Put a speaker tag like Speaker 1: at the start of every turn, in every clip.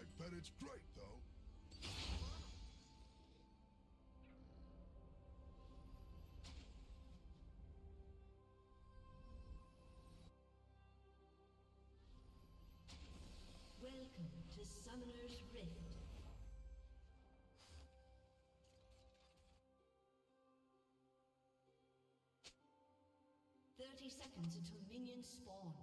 Speaker 1: I bet it's great, though.
Speaker 2: Welcome to Summoner's Rift. "30 seconds until minions spawn.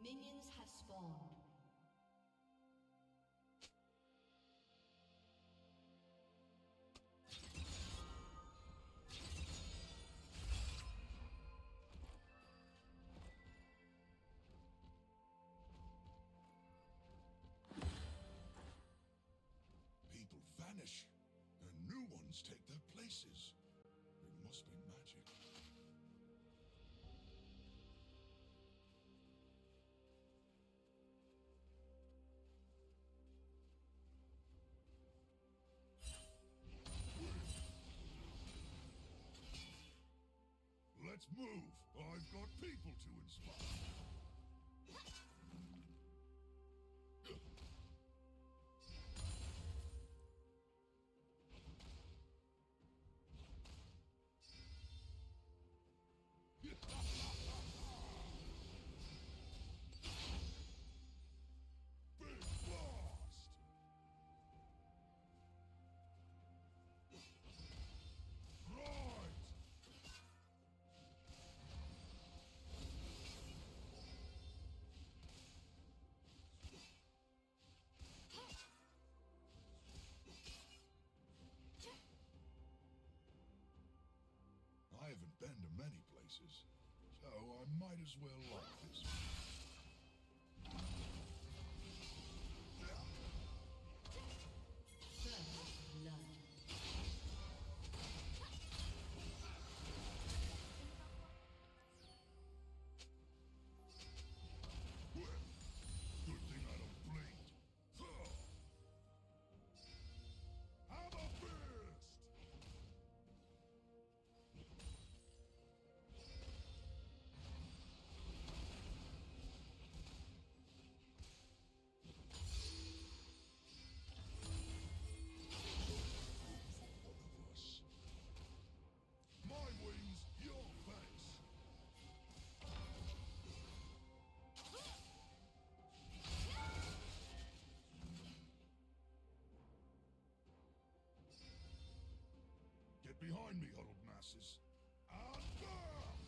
Speaker 2: Minions have spawned.
Speaker 1: People vanish, and new ones take their places. It must be magic. Let's move. I've got people to inspire. Big blast! Right! I haven't been to many places, so I might as well like this one.
Speaker 2: First blood.
Speaker 1: Good thing I don't bleed. Hammer fist! One of us. My wings, your face. Get behind me, huddled masses. And burn!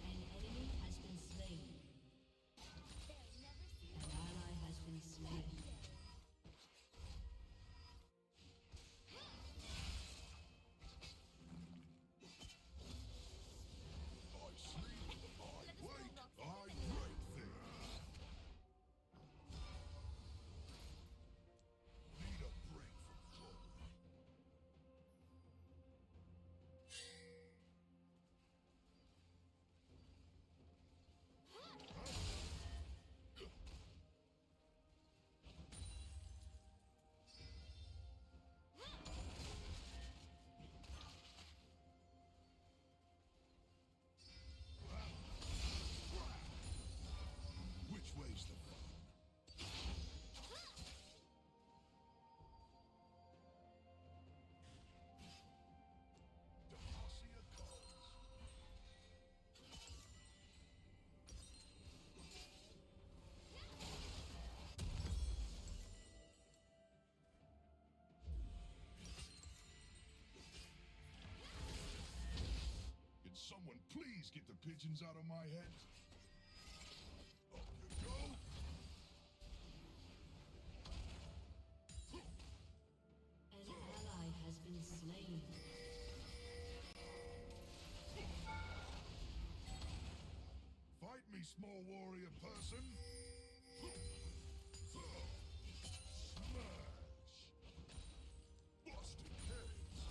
Speaker 2: An enemy has been slain. An ally has been slain.
Speaker 1: I sleep, I wake, I break things. Need a break from glory. Which way's the fun? Demacia calls. Can someone please get the pigeons out of my head? Up you go!
Speaker 2: An ally has been slain.
Speaker 1: Fight me, small warrior person! Smash! Busting heads!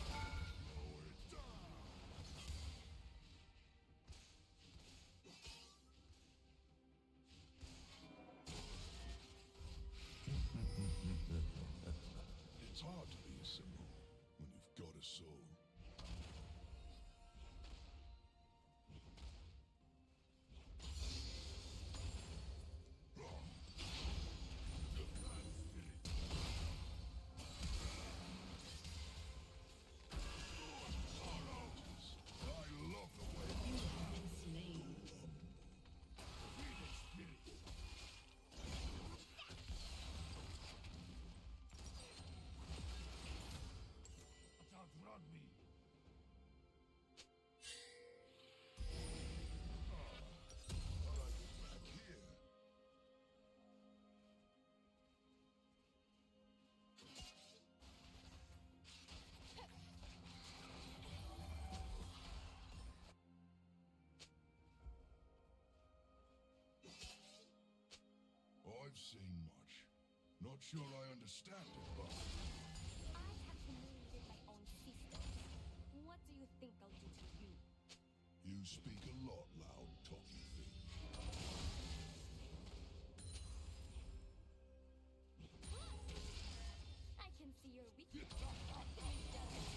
Speaker 1: I've seen much. Not sure I understand it, but
Speaker 3: I have humiliated my own sister. What do you think I'll do to you?
Speaker 1: you speak a lot, loud, talky thing.
Speaker 3: I can see your weakness. But it doesn't.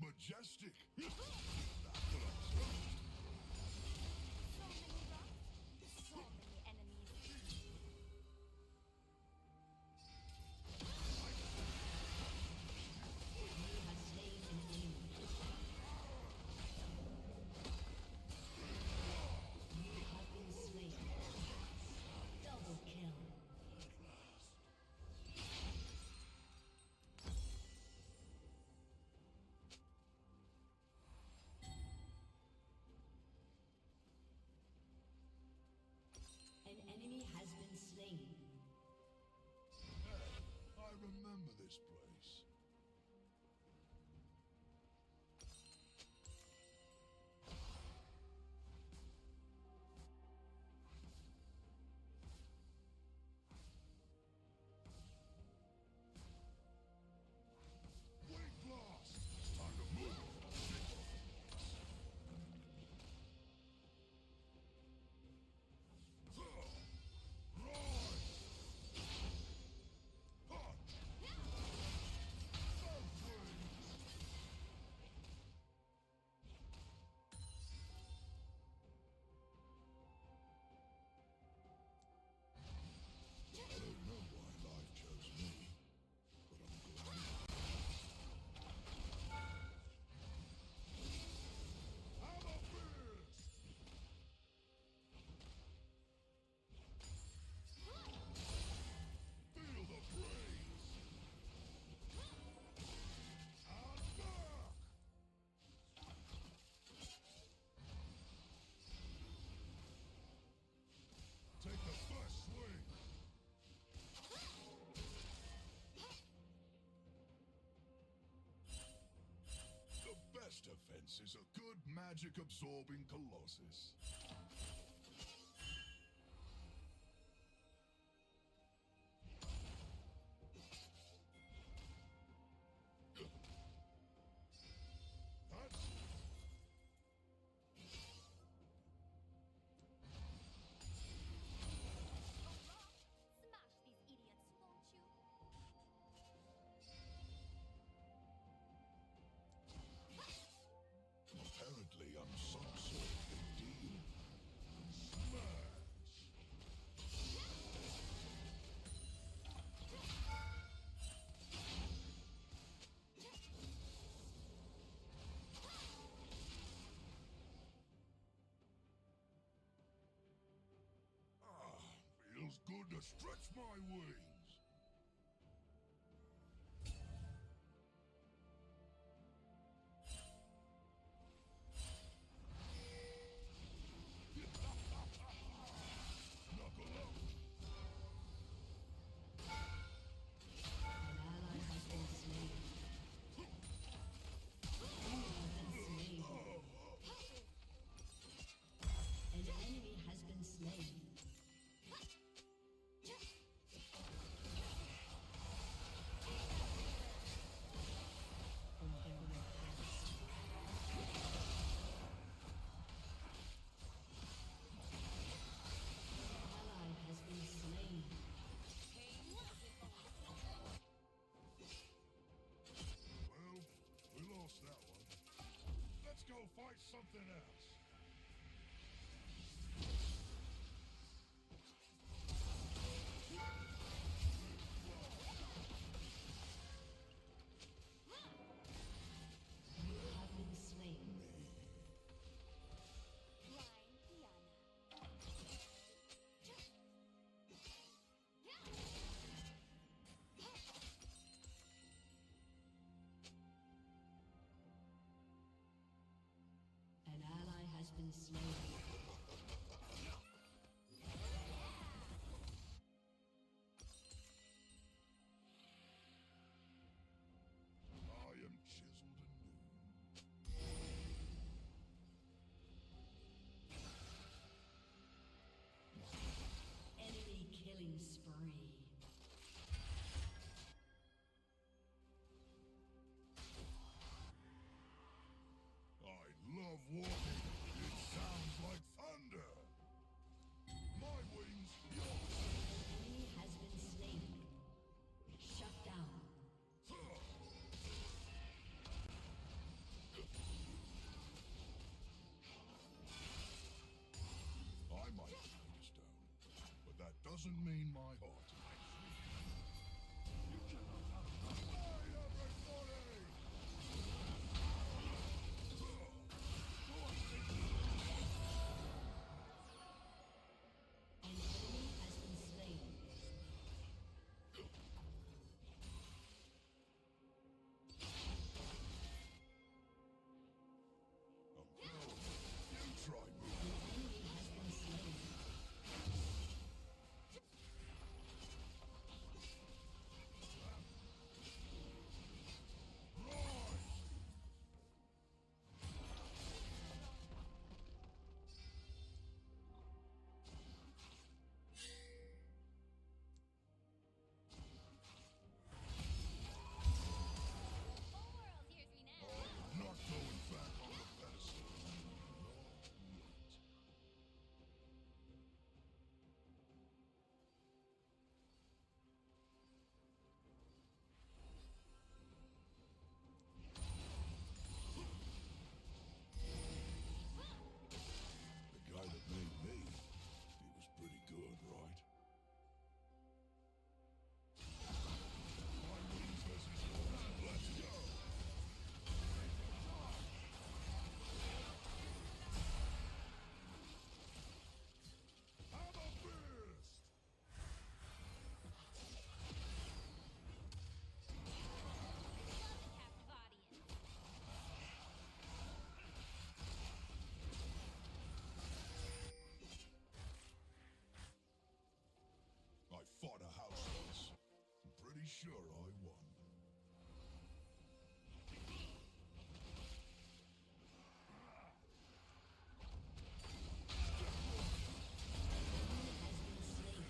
Speaker 1: Majestic!
Speaker 3: So many rocks, so many enemies.
Speaker 2: You have slain an enemy. You have been slain. Double kill. An enemy has been slain.
Speaker 1: Hey, I remember this place. Wait, blast! Time to move! I don't know why life chose me, but I'm glad. I'm a beast! Feel the praise! I'm back! Take the first swing! The best defense is a good magic-absorbing Colossus. That's
Speaker 3: Smash these idiots, won't you?
Speaker 1: apparently I'm some sort of big deal. Smash! Ah, feels good to stretch my wings. Knuckle up.
Speaker 2: An ally has been slain. You have been slain. An enemy has been slain. Ally has been slain.
Speaker 1: Well, we lost that one. Let's go fight something else.
Speaker 2: You have been slain.
Speaker 3: Blind Diana.
Speaker 2: An ally
Speaker 1: walking. It sounds like thunder. My wings, yours.
Speaker 2: Enemy has been slain. Shut down.
Speaker 1: I might be made of stone, but that doesn't mean my heart is free. You cannot have everybody!
Speaker 2: An enemy has been slain.
Speaker 1: You try me.
Speaker 2: An enemy has been slain.
Speaker 3: Whole world hears me now.
Speaker 1: I'm not going back on the pedestal. Not yet. The guy that made me, he was pretty good, right? My wings has his let's go! Hammer fist!
Speaker 3: Love a captive audience.
Speaker 1: I fought a house once. I'm pretty sure I won.
Speaker 2: Enemy has been slain.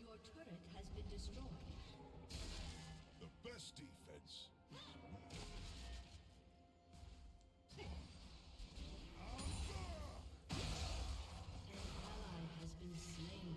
Speaker 2: Your turret has been destroyed.
Speaker 1: The best defense is
Speaker 2: An ally has been slain.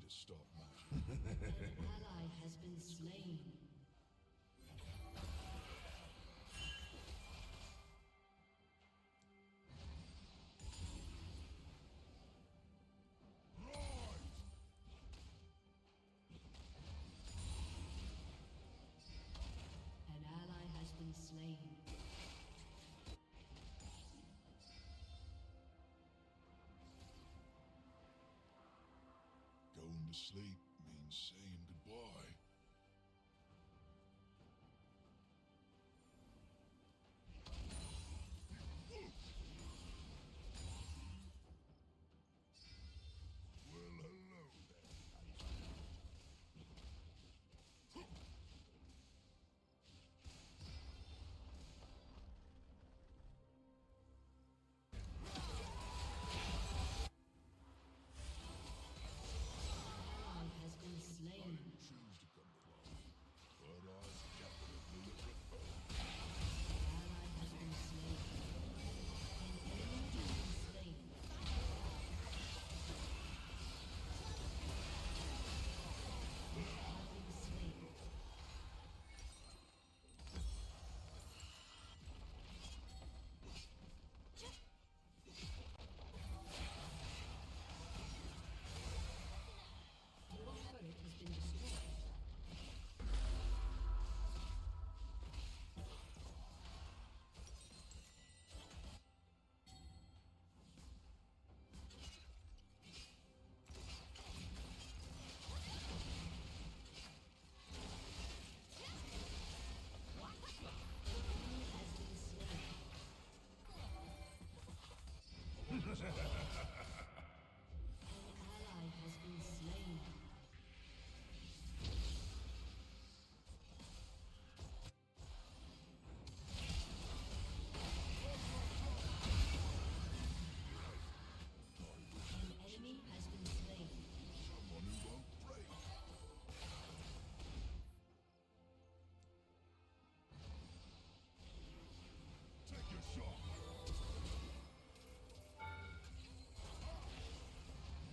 Speaker 1: to stop magic.
Speaker 2: An ally has been slain. An ally has been slain.
Speaker 1: Going to sleep means saying goodbye. Well, hello there.
Speaker 2: Ally has been slain.
Speaker 1: Choose to come along, but I definitely prefer.
Speaker 2: Ally has been slain. An enemy has been slain. You have been slain. Your turret has been destroyed. An ally has been slain. An enemy has been slain.
Speaker 1: Someone who won't break. Take your shot.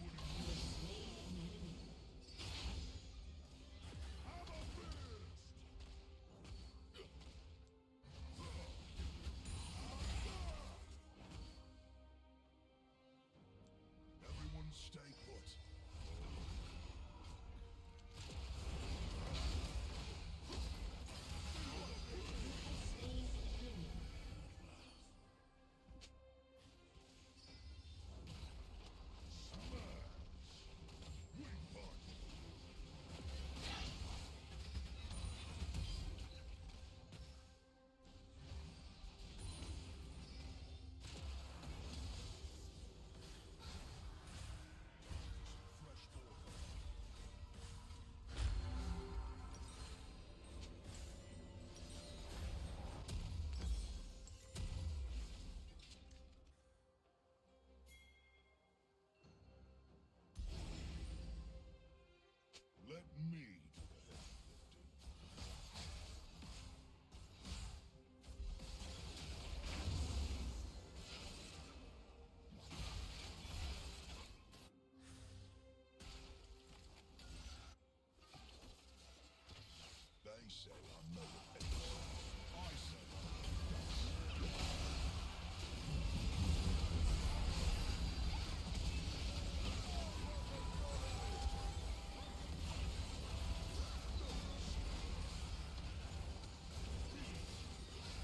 Speaker 2: You have slain an enemy.
Speaker 1: Have a fist! Everyone stay put.
Speaker 2: Slain an enemy.
Speaker 1: Weak punch. Fresh blood. Let me do the heavy lifting. They say I'm no defense. I say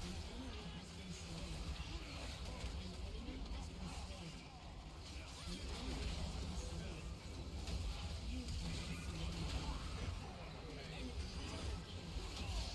Speaker 2: An enemy has been slain. An enemy has been slain. An enemy has been slain. You have been slain. Double kill.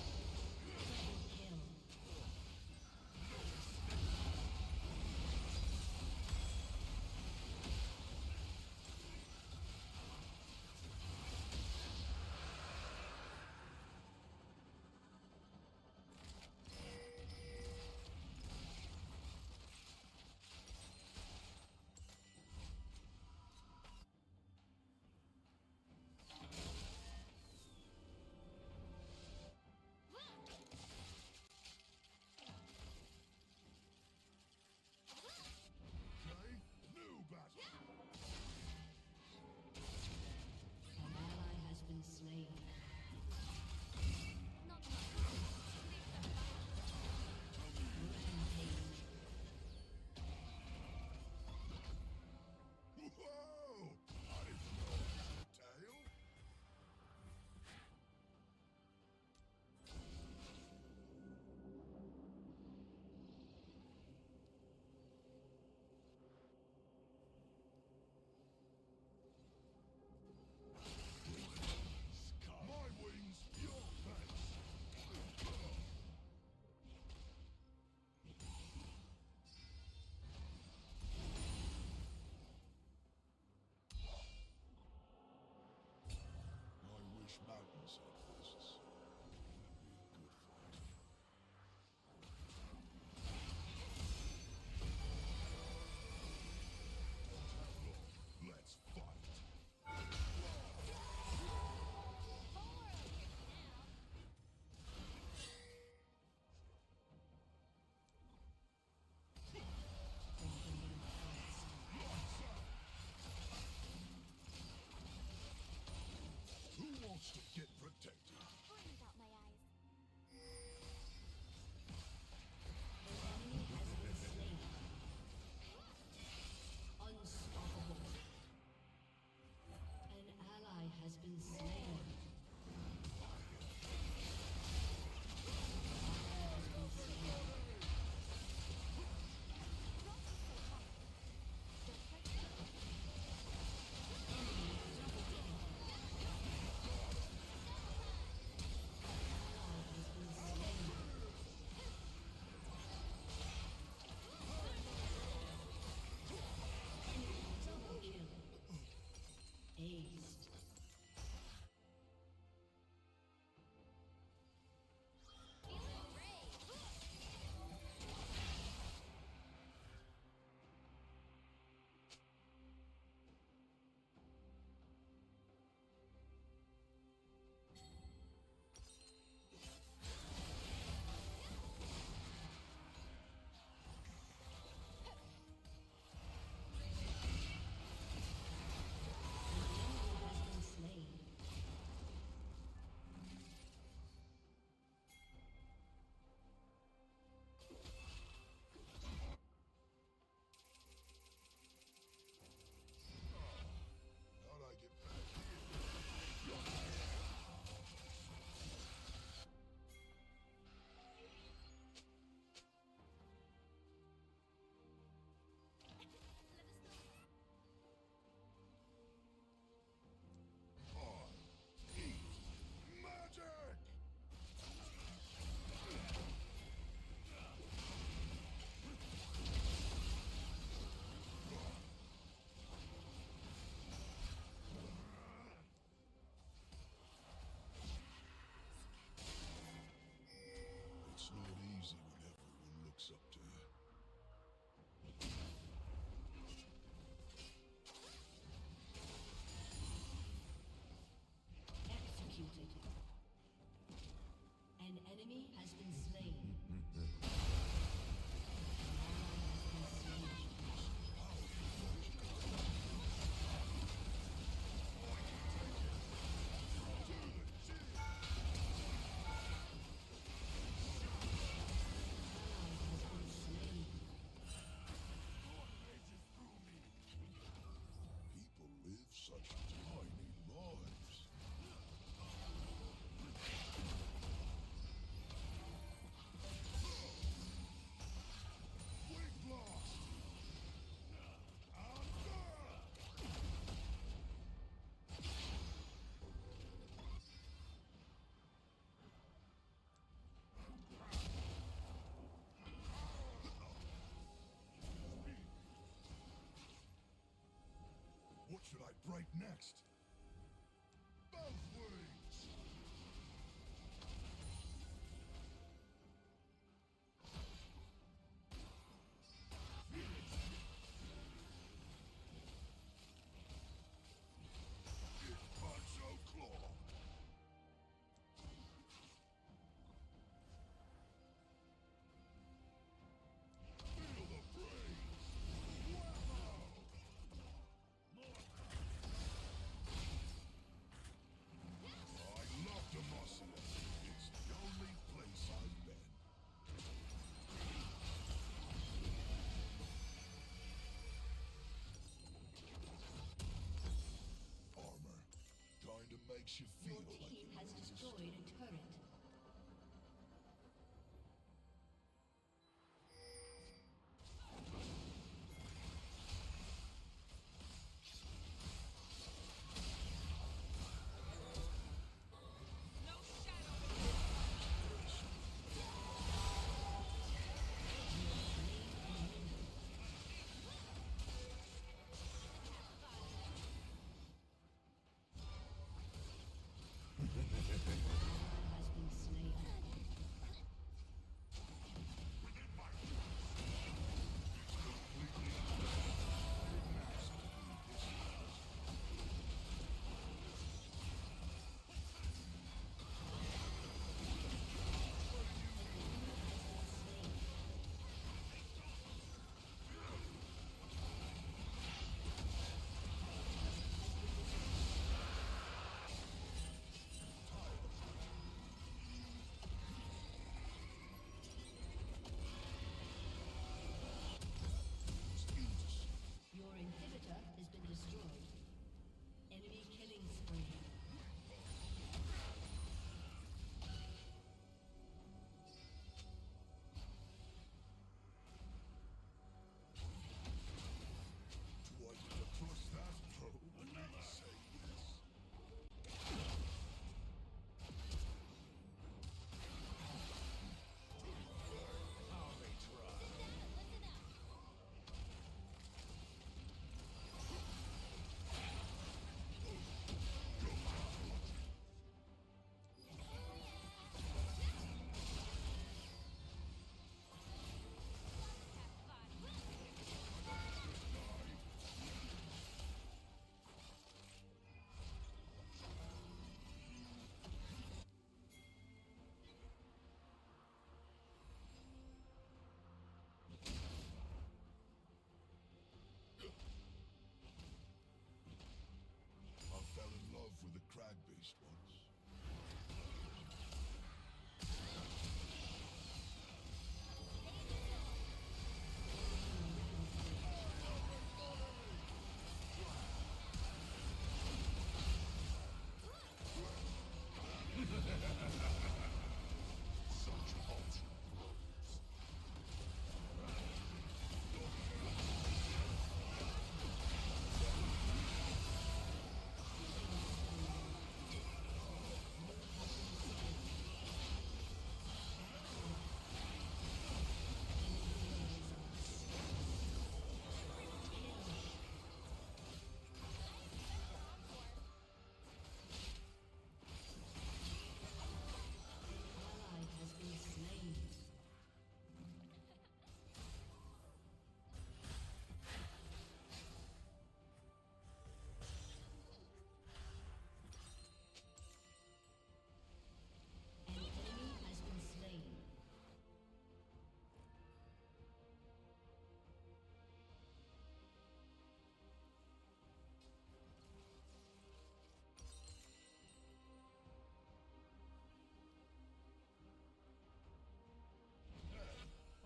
Speaker 1: strike next? Both ways! It's Puncho Claw! Feel the praise! Wow! I love Demacia. It's the only place I've been. Armor. Kinda makes you feel
Speaker 2: Your
Speaker 1: like
Speaker 2: team
Speaker 1: you
Speaker 2: has
Speaker 1: exist.
Speaker 2: destroyed a turret. Has been slain. Your inhibitor has been destroyed. Enemy killing spree.
Speaker 1: Do I get to trust that? Oh, please say yes. I fell in love with the crag beast once. Such ultra words.
Speaker 2: Ally has been slain. An enemy has been slain.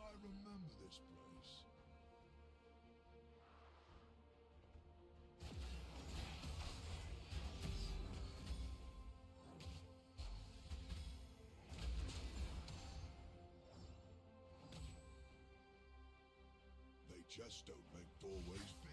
Speaker 1: I remember this place. They just don't make doorways big